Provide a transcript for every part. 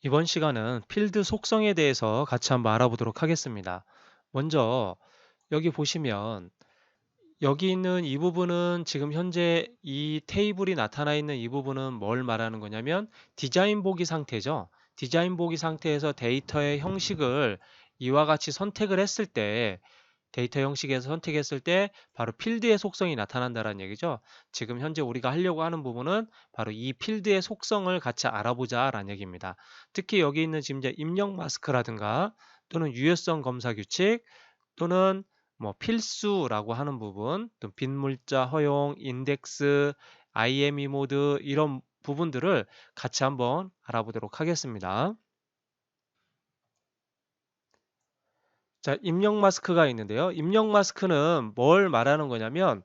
이번 시간은 필드 속성에 대해서 같이 한번 알아보도록 하겠습니다. 먼저 여기 보시면 여기 있는 이 부분은 지금 현재 이 테이블이 나타나 있는 이 부분은 뭘 말하는 거냐면 디자인 보기 상태죠. 디자인 보기 상태에서 데이터의 형식을 이와 같이 선택을 했을 때 데이터 형식에서 선택했을 때 바로 필드의 속성이 나타난다는 얘기죠. 지금 현재 우리가 하려고 하는 부분은 바로 이 필드의 속성을 같이 알아보자라는 얘기입니다. 특히 여기 있는 지금 이제 입력 마스크라든가 또는 유효성 검사 규칙 또는 뭐 필수라고 하는 부분, 또 빈물자 허용, 인덱스, IME 모드 이런 부분들을 같이 한번 알아보도록 하겠습니다. 자, 입력 마스크가 있는데요. 입력 마스크는 뭘 말하는 거냐면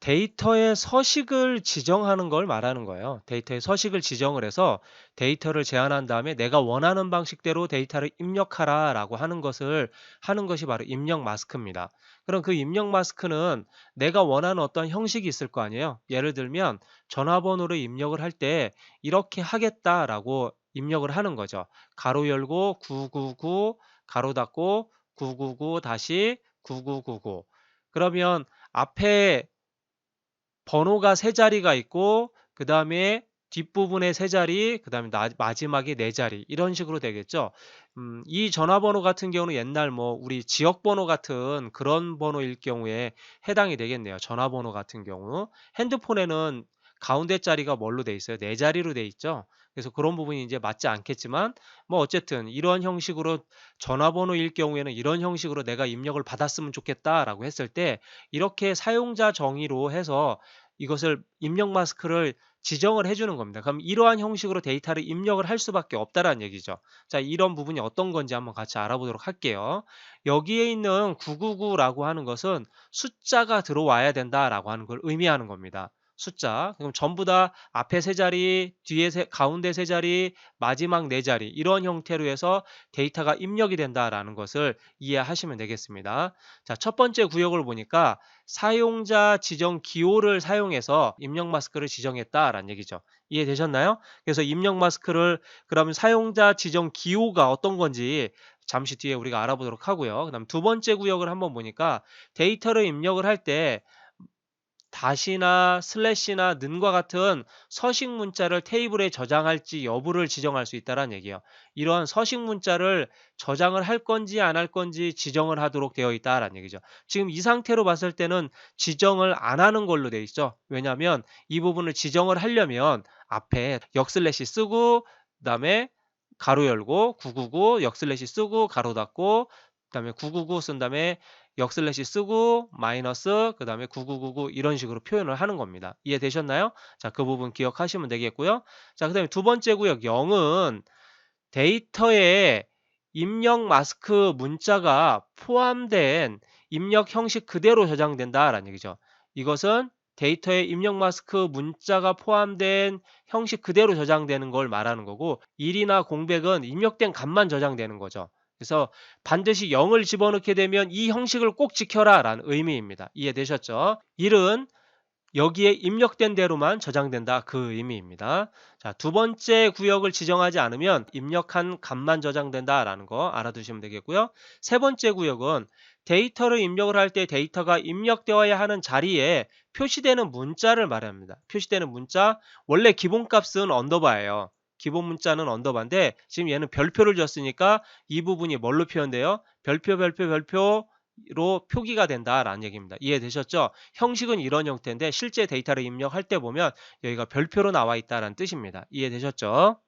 데이터의 서식을 지정하는 걸 말하는 거예요. 데이터의 서식을 지정을 해서 데이터를 제한한 다음에 내가 원하는 방식대로 데이터를 입력하라 라고 하는 것이 바로 입력 마스크입니다. 그럼 그 입력 마스크는 내가 원하는 어떤 형식이 있을 거 아니에요. 예를 들면 전화번호를 입력을 할 때 이렇게 하겠다라고 입력을 하는 거죠. 가로 열고 999 가로 닫고 999 다시 9999 그러면 앞에 번호가 세 자리가 있고 그 다음에 뒷부분에 세 자리, 그 다음에 마지막에 네 자리 이런 식으로 되겠죠. 이 전화번호 같은 경우는 옛날 뭐 우리 지역번호 같은 그런 번호일 경우에 해당이 되겠네요. 전화번호 같은 경우. 핸드폰에는 가운데 자리가 뭘로 돼 있어요? 네 자리로 돼 있죠. 그래서 그런 부분이 이제 맞지 않겠지만 뭐 어쨌든 이런 형식으로 전화번호일 경우에는 이런 형식으로 내가 입력을 받았으면 좋겠다라고 했을 때 이렇게 사용자 정의로 해서 이것을 입력 마스크를 지정을 해주는 겁니다. 그럼 이러한 형식으로 데이터를 입력을 할 수밖에 없다라는 얘기죠. 자, 이런 부분이 어떤 건지 한번 같이 알아보도록 할게요. 여기에 있는 999라고 하는 것은 숫자가 들어와야 된다라고 하는 걸 의미하는 겁니다. 숫자. 그럼 전부 다 앞에 세 자리, 가운데 세 자리, 마지막 네 자리 이런 형태로 해서 데이터가 입력이 된다라는 것을 이해하시면 되겠습니다. 자, 첫 번째 구역을 보니까 사용자 지정 기호를 사용해서 입력 마스크를 지정했다라는 얘기죠. 이해되셨나요? 그래서 입력 마스크를 그러면 사용자 지정 기호가 어떤 건지 잠시 뒤에 우리가 알아보도록 하고요. 그다음 두 번째 구역을 한번 보니까 데이터를 입력을 할 때 다시나 슬래시나 는과 같은 서식 문자를 테이블에 저장할지 여부를 지정할 수 있다는 얘기예요. 이러한 서식 문자를 저장을 할 건지 안 할 건지 지정을 하도록 되어 있다라는 얘기죠. 지금 이 상태로 봤을 때는 지정을 안 하는 걸로 되어 있죠. 왜냐하면 이 부분을 지정을 하려면 앞에 역슬래시 쓰고 그다음에 가로 열고 999 역슬래시 쓰고 가로 닫고 그다음에 999 쓴 다음에 역슬래시 쓰고 마이너스 그다음에 9999 이런 식으로 표현을 하는 겁니다. 이해되셨나요? 자, 그 부분 기억하시면 되겠고요. 자, 그다음에 두 번째 구역 0은 데이터에 입력 마스크 문자가 포함된 입력 형식 그대로 저장된다라는 얘기죠. 이것은 데이터에 입력 마스크 문자가 포함된 형식 그대로 저장되는 걸 말하는 거고 1이나 공백은 입력된 값만 저장되는 거죠. 그래서 반드시 0을 집어넣게 되면 이 형식을 꼭 지켜라 라는 의미입니다. 이해되셨죠? 1은 여기에 입력된 대로만 저장된다 그 의미입니다. 자, 두 번째 구역을 지정하지 않으면 입력한 값만 저장된다라는 거 알아두시면 되겠고요. 세 번째 구역은 데이터를 입력을 할 때 데이터가 입력되어야 하는 자리에 표시되는 문자를 말합니다. 표시되는 문자, 원래 기본값은 언더바예요. 기본 문자는 언더바인데 지금 얘는 별표를 줬으니까 이 부분이 뭘로 표현돼요? 별표, 별표, 별표 로 표기가 된다라는 얘기입니다. 이해되셨죠? 형식은 이런 형태인데 실제 데이터를 입력할 때 보면 여기가 별표로 나와 있다는 뜻입니다. 이해되셨죠?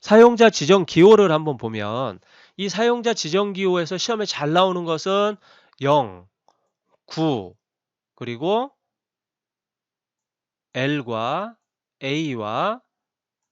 사용자 지정 기호를 한번 보면 이 사용자 지정 기호에서 시험에 잘 나오는 것은 0, 9, 그리고 L과 A와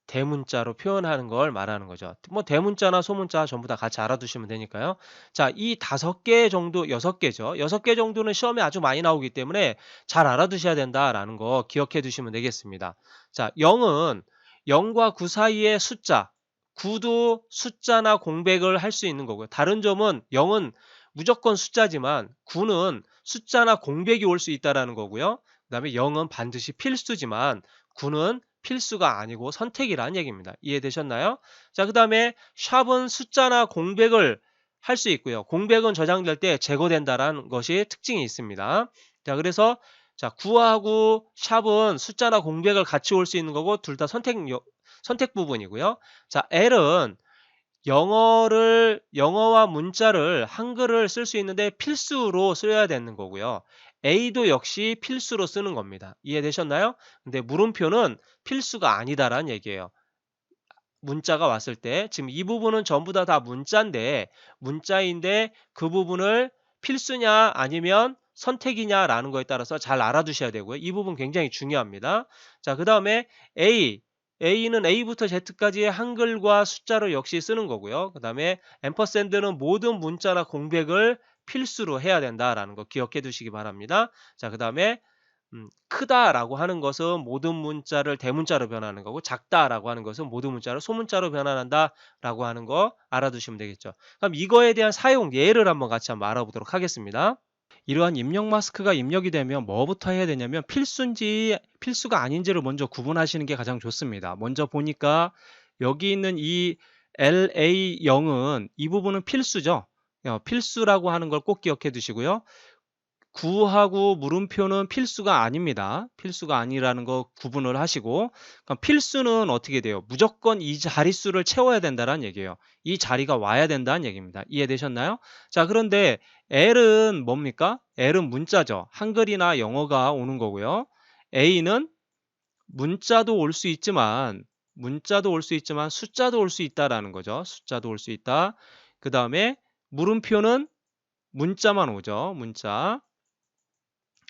대문자로 표현하는 걸 말하는 거죠. 뭐 대문자나 소문자 전부 다 같이 알아두시면 되니까요. 자, 이 5개 정도, 6개죠. 6개 정도는 시험에 아주 많이 나오기 때문에 잘 알아두셔야 된다라는 거 기억해 두시면 되겠습니다. 자, 0은 0과 9 사이의 숫자, 9도 숫자나 공백을 할 수 있는 거고요. 다른 점은 0은 무조건 숫자지만 9는 숫자나 공백이 올 수 있다라는 거고요. 그다음에 0은 반드시 필수지만 9는 필수가 아니고 선택이라는 얘기입니다. 이해되셨나요? 자, 그 다음에 샵은 숫자나 공백을 할 수 있고요. 공백은 저장될 때 제거된다라는 것이 특징이 있습니다. 자, 그래서 자, 구하고 샵은 숫자나 공백을 같이 올 수 있는 거고 둘 다 선택 부분이고요. 자, L은 영어와 문자를 한글을 쓸 수 있는데 필수로 써야 되는 거고요. A도 역시 필수로 쓰는 겁니다. 이해되셨나요? 근데 물음표는 필수가 아니다라는 얘기예요. 문자가 왔을 때 지금 이 부분은 전부 다 문자인데 그 부분을 필수냐 아니면 선택이냐라는 거에 따라서 잘 알아두셔야 되고요. 이 부분 굉장히 중요합니다. 자, 그 다음에 A는 A부터 Z까지의 한글과 숫자를 역시 쓰는 거고요. 그 다음에 앰퍼샌드는 모든 문자나 공백을 필수로 해야 된다라는 거 기억해 두시기 바랍니다. 자, 그 다음에 크다라고 하는 것은 모든 문자를 대문자로 변하는 거고 작다라고 하는 것은 모든 문자를 소문자로 변환한다라고 하는 거 알아두시면 되겠죠. 그럼 이거에 대한 사용 예를 한번 같이 한번 알아보도록 하겠습니다. 이러한 입력 마스크가 입력이 되면 뭐부터 해야 되냐면 필수인지 필수가 아닌지를 먼저 구분하시는 게 가장 좋습니다. 먼저 보니까 여기 있는 이 LA0은 이 부분은 필수죠. 필수라고 하는 걸 꼭 기억해 두시고요. 구하고 물음표는 필수가 아닙니다. 필수가 아니라는 거 구분을 하시고 그럼 필수는 어떻게 돼요? 무조건 이 자릿수를 채워야 된다는 얘기예요. 이 자리가 와야 된다는 얘기입니다. 이해되셨나요? 자, 그런데 L은 뭡니까? L은 문자죠. 한글이나 영어가 오는 거고요. A는 문자도 올 수 있지만 숫자도 올 수 있다라는 거죠. 숫자도 올 수 있다. 그 다음에 물음표는 문자만 오죠.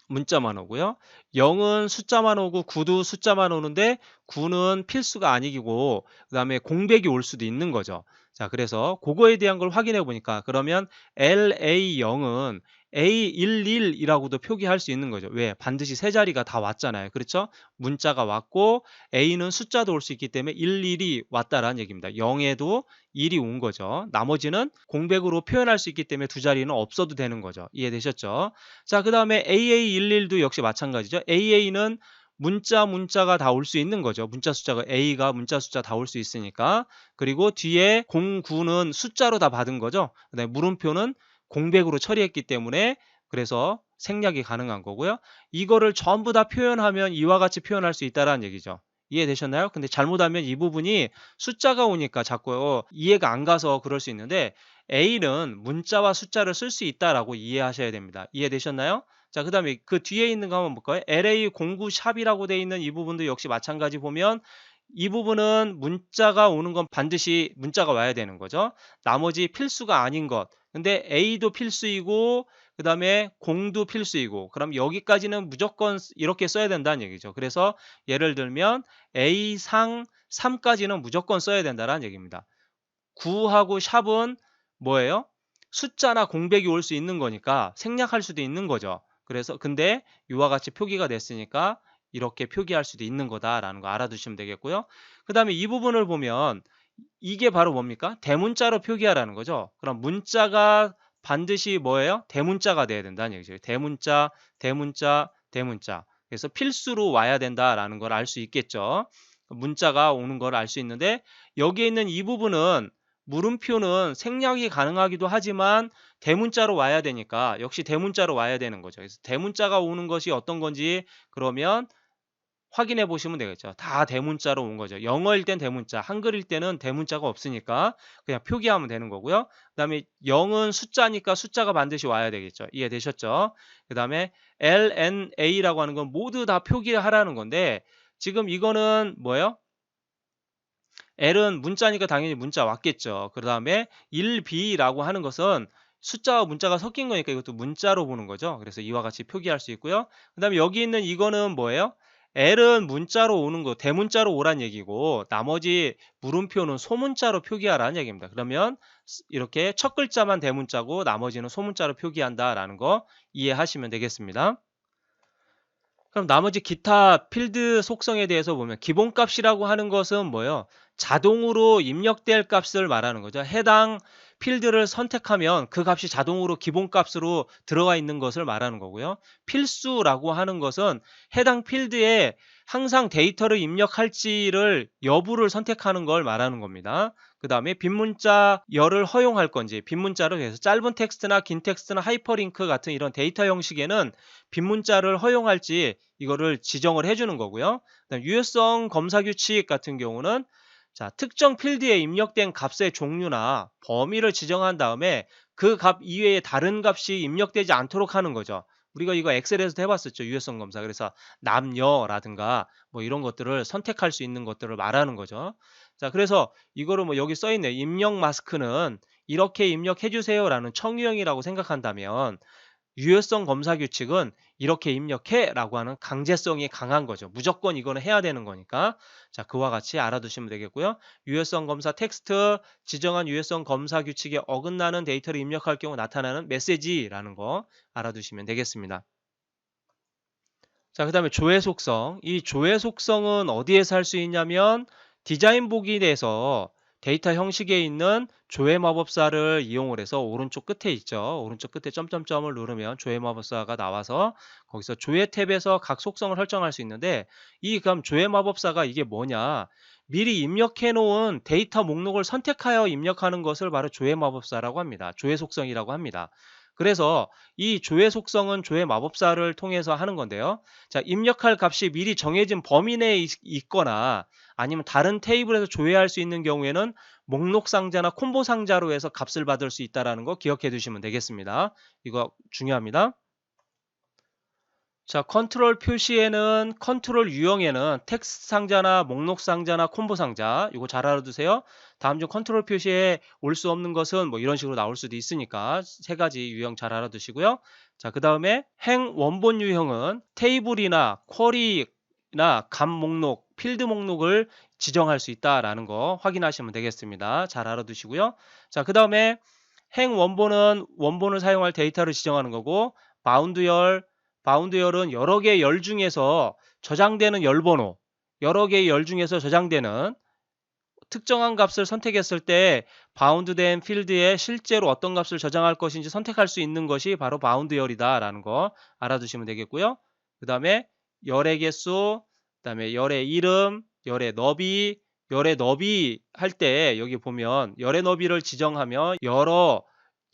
문자만 오고요. 0은 숫자만 오고 9도 숫자만 오는데 9는 필수가 아니고 그다음에 공백이 올 수도 있는 거죠. 자, 그래서 그거에 대한 걸 확인해 보니까 그러면 LA0은 A11이라고도 표기할 수 있는 거죠. 왜? 반드시 세 자리가 다 왔잖아요. 그렇죠? 문자가 왔고 A는 숫자도 올 수 있기 때문에 11이 왔다라는 얘기입니다. 0에도 1이 온 거죠. 나머지는 공백으로 표현할 수 있기 때문에 두 자리는 없어도 되는 거죠. 이해되셨죠? 자, 그 다음에 AA11도 역시 마찬가지죠. AA는 문자가 다 올 수 있는 거죠. 문자 숫자가 A가 문자 숫자 다 올 수 있으니까. 그리고 뒤에 09는 숫자로 다 받은 거죠. 그다음에 물음표는 공백으로 처리했기 때문에 그래서 생략이 가능한 거고요. 이거를 전부 다 표현하면 이와 같이 표현할 수 있다는 얘기죠. 이해되셨나요? 근데 잘못하면 이 부분이 숫자가 오니까 자꾸 이해가 안 가서 그럴 수 있는데 A는 문자와 숫자를 쓸 수 있다라고 이해하셔야 됩니다. 이해되셨나요? 자, 그 다음에 그 뒤에 있는 거 한번 볼까요? LA09 샵이라고 되어 있는 이 부분도 역시 마찬가지 보면 이 부분은 문자가 오는 건 반드시 문자가 와야 되는 거죠. 나머지 필수가 아닌 것. 근데 A도 필수이고 그 다음에 공도 필수이고 그럼 여기까지는 무조건 이렇게 써야 된다는 얘기죠. 그래서 예를 들면 A상 3까지는 무조건 써야 된다는 얘기입니다. 9하고 샵은 뭐예요? 숫자나 공백이 올 수 있는 거니까 생략할 수도 있는 거죠. 그래서 근데 이와 같이 표기가 됐으니까 이렇게 표기할 수도 있는 거다라는 거 알아두시면 되겠고요. 그 다음에 이 부분을 보면 이게 바로 뭡니까? 대문자로 표기하라는 거죠. 그럼 문자가 반드시 뭐예요? 대문자가 돼야 된다는 얘기죠. 대문자. 그래서 필수로 와야 된다라는 걸 알 수 있겠죠. 문자가 오는 걸 알 수 있는데 여기에 있는 이 부분은 물음표는 생략이 가능하기도 하지만 대문자로 와야 되니까 역시 대문자로 와야 되는 거죠. 그래서 대문자가 오는 것이 어떤 건지 그러면 확인해 보시면 되겠죠. 다 대문자로 온 거죠. 영어일 땐 대문자, 한글일 때는 대문자가 없으니까 그냥 표기하면 되는 거고요. 그 다음에 0은 숫자니까 숫자가 반드시 와야 되겠죠. 이해되셨죠? 그 다음에 LNA라고 하는 건 모두 다 표기하라는 건데 지금 이거는 뭐예요? L은 문자니까 당연히 문자 왔겠죠. 그 다음에 1B라고 하는 것은 숫자와 문자가 섞인 거니까 이것도 문자로 보는 거죠. 그래서 이와 같이 표기할 수 있고요. 그 다음에 여기 있는 이거는 뭐예요? L은 문자로 오는 거, 대문자로 오란 얘기고 나머지 물음표는 소문자로 표기하라는 얘기입니다. 그러면 이렇게 첫 글자만 대문자고 나머지는 소문자로 표기한다라는 거 이해하시면 되겠습니다. 그럼 나머지 기타 필드 속성에 대해서 보면 기본값이라고 하는 것은 뭐예요? 자동으로 입력될 값을 말하는 거죠. 해당 필드를 선택하면 그 값이 자동으로 기본값으로 들어가 있는 것을 말하는 거고요. 필수라고 하는 것은 해당 필드에 항상 데이터를 입력할지를 여부를 선택하는 걸 말하는 겁니다. 그 다음에 빈문자열을 허용할 건지, 빈문자를 해서 짧은 텍스트나 긴 텍스트나 하이퍼링크 같은 이런 데이터 형식에는 빈문자를 허용할지 이거를 지정을 해주는 거고요. 그다음 유효성 검사 규칙 같은 경우는 자, 특정 필드에 입력된 값의 종류나 범위를 지정한 다음에 그 값 이외에 다른 값이 입력되지 않도록 하는 거죠. 우리가 이거 엑셀에서도 해봤었죠. 유효성 검사. 그래서 남여라든가 뭐 이런 것들을 선택할 수 있는 것들을 말하는 거죠. 자, 그래서 이거를 뭐 여기 써있네. 입력 마스크는 이렇게 입력해 주세요라는 청유형이라고 생각한다면 유효성 검사 규칙은 이렇게 입력해 라고 하는 강제성이 강한 거죠. 무조건 이거는 해야 되는 거니까. 자, 그와 같이 알아두시면 되겠고요. 유효성 검사 텍스트, 지정한 유효성 검사 규칙에 어긋나는 데이터를 입력할 경우 나타나는 메시지라는 거 알아두시면 되겠습니다. 자, 그 다음에 조회 속성. 이 조회 속성은 어디에서 할 수 있냐면 디자인 보기에 대해서 데이터 형식에 있는 조회 마법사를 이용을 해서 오른쪽 끝에 있죠. 오른쪽 끝에 점점점을 누르면 조회 마법사가 나와서 거기서 조회 탭에서 각 속성을 설정할 수 있는데 이 그럼 조회 마법사가 이게 뭐냐? 미리 입력해 놓은 데이터 목록을 선택하여 입력하는 것을 바로 조회 마법사라고 합니다. 조회 속성이라고 합니다. 그래서 이 조회 속성은 조회 마법사를 통해서 하는 건데요. 자, 입력할 값이 미리 정해진 범위 내에 있거나 아니면 다른 테이블에서 조회할 수 있는 경우에는 목록 상자나 콤보 상자로 해서 값을 받을 수 있다는 거 기억해 두시면 되겠습니다. 이거 중요합니다. 자, 컨트롤 표시에는 컨트롤 유형에는 텍스트 상자나 목록 상자나 콤보 상자 이거 잘 알아두세요. 다음 중 컨트롤 표시에 올 수 없는 것은 뭐 이런 식으로 나올 수도 있으니까 세 가지 유형 잘 알아두시고요. 자, 그 다음에 행 원본 유형은 테이블이나 쿼리나 값 목록, 필드 목록을 지정할 수 있다라는 거 확인하시면 되겠습니다. 잘 알아두시고요. 자, 그 다음에 행 원본은 원본을 사용할 데이터를 지정하는 거고 바운드열은 여러 개의 열 중에서 저장되는 열 번호, 여러 개의 열 중에서 저장되는 특정한 값을 선택했을 때 바운드된 필드에 실제로 어떤 값을 저장할 것인지 선택할 수 있는 것이 바로 바운드열이다라는 거 알아두시면 되겠고요. 그 다음에 열의 개수, 그 다음에 열의 이름, 열의 너비 할 때 여기 보면 열의 너비를 지정하면 여러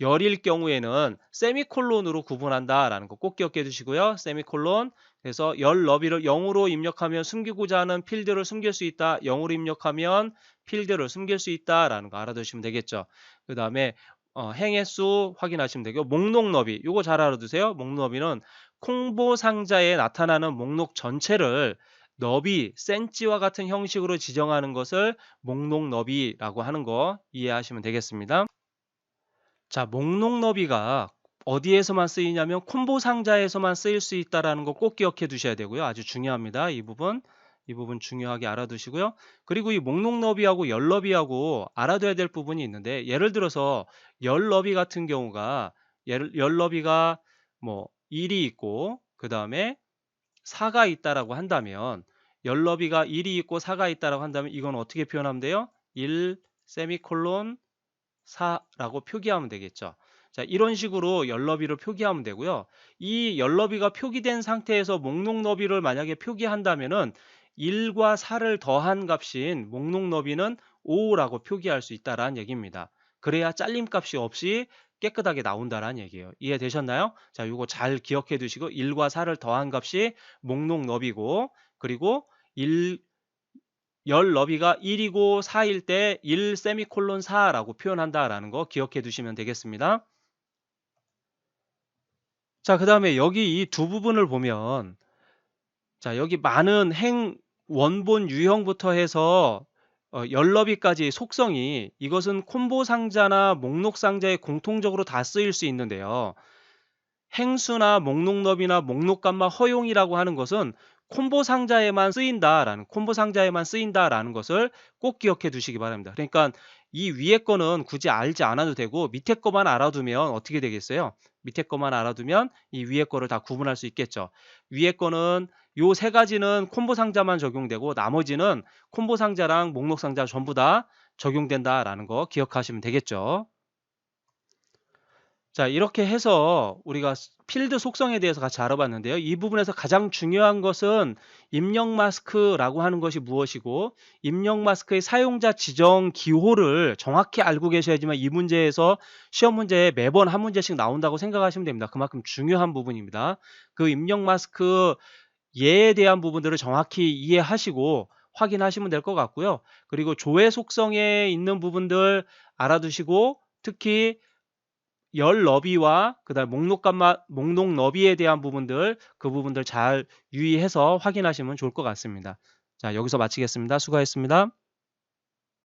열일 경우에는 세미콜론으로 구분한다라는 거 꼭 기억해 두시고요. 세미콜론. 그래서 열 너비를 0으로 입력하면 숨기고자 하는 필드를 숨길 수 있다. 0으로 입력하면 필드를 숨길 수 있다라는 거 알아두시면 되겠죠. 그 다음에 행횟수 확인하시면 되고 목록 너비 이거 잘 알아두세요. 목록 너비는 콤보 상자에 나타나는 목록 전체를 너비, 센치와 같은 형식으로 지정하는 것을 목록 너비라고 하는 거 이해하시면 되겠습니다. 자, 목록 너비가 어디에서만 쓰이냐면 콤보 상자에서만 쓰일 수 있다는 거 꼭 기억해 두셔야 되고요. 아주 중요합니다. 이 부분 중요하게 알아두시고요. 그리고 이 목록 너비하고 열 너비하고 알아둬야 될 부분이 있는데 예를 들어서 열 너비 같은 경우가 열 너비가 뭐 1이 있고 그 다음에 4가 있다라고 한다면 열 너비가 1이 있고 4가 있다라고 한다면 이건 어떻게 표현하면 돼요? 1 세미콜론 4라고 표기하면 되겠죠. 자, 이런 식으로 열너비를 표기하면 되고요. 이 열너비가 표기된 상태에서 목록 너비를 만약에 표기한다면은 1과 4를 더한 값인 목록 너비는 5라고 표기할 수 있다라는 얘기입니다. 그래야 잘림 값이 없이 깨끗하게 나온다라는 얘기예요. 이해되셨나요? 자, 이거 잘 기억해 두시고 1과 4를 더한 값이 목록 너비고 그리고 열 너비가 1이고 4일 때 1 세미콜론 4라고 표현한다라는 거 기억해 두시면 되겠습니다. 자, 그 다음에 여기 이 두 부분을 보면 자, 여기 많은 행 원본 유형부터 해서 열 너비까지 속성이 이것은 콤보 상자나 목록 상자에 공통적으로 다 쓰일 수 있는데요. 행수나 목록 너비나 목록값만 허용이라고 하는 것은 콤보 상자에만 쓰인다라는 것을 꼭 기억해 두시기 바랍니다. 그러니까 이 위에 거는 굳이 알지 않아도 되고 밑에 거만 알아두면 어떻게 되겠어요? 밑에 거만 알아두면 이 위에 거를 다 구분할 수 있겠죠. 위에 거는 요 세 가지는 콤보 상자만 적용되고 나머지는 콤보 상자랑 목록 상자 전부 다 적용된다라는 거 기억하시면 되겠죠. 자, 이렇게 해서 우리가 필드 속성에 대해서 같이 알아봤는데요. 이 부분에서 가장 중요한 것은 입력 마스크라고 하는 것이 무엇이고, 입력 마스크의 사용자 지정 기호를 정확히 알고 계셔야지만 이 문제에서 시험 문제에 매번 한 문제씩 나온다고 생각하시면 됩니다. 그만큼 중요한 부분입니다. 그 입력 마스크 예에 대한 부분들을 정확히 이해하시고 확인하시면 될 것 같고요. 그리고 조회 속성에 있는 부분들 알아두시고, 특히 열 너비와 그다음 목록 너비에 대한 부분들, 그 부분들 잘 유의해서 확인하시면 좋을 것 같습니다. 자, 여기서 마치겠습니다. 수고하셨습니다.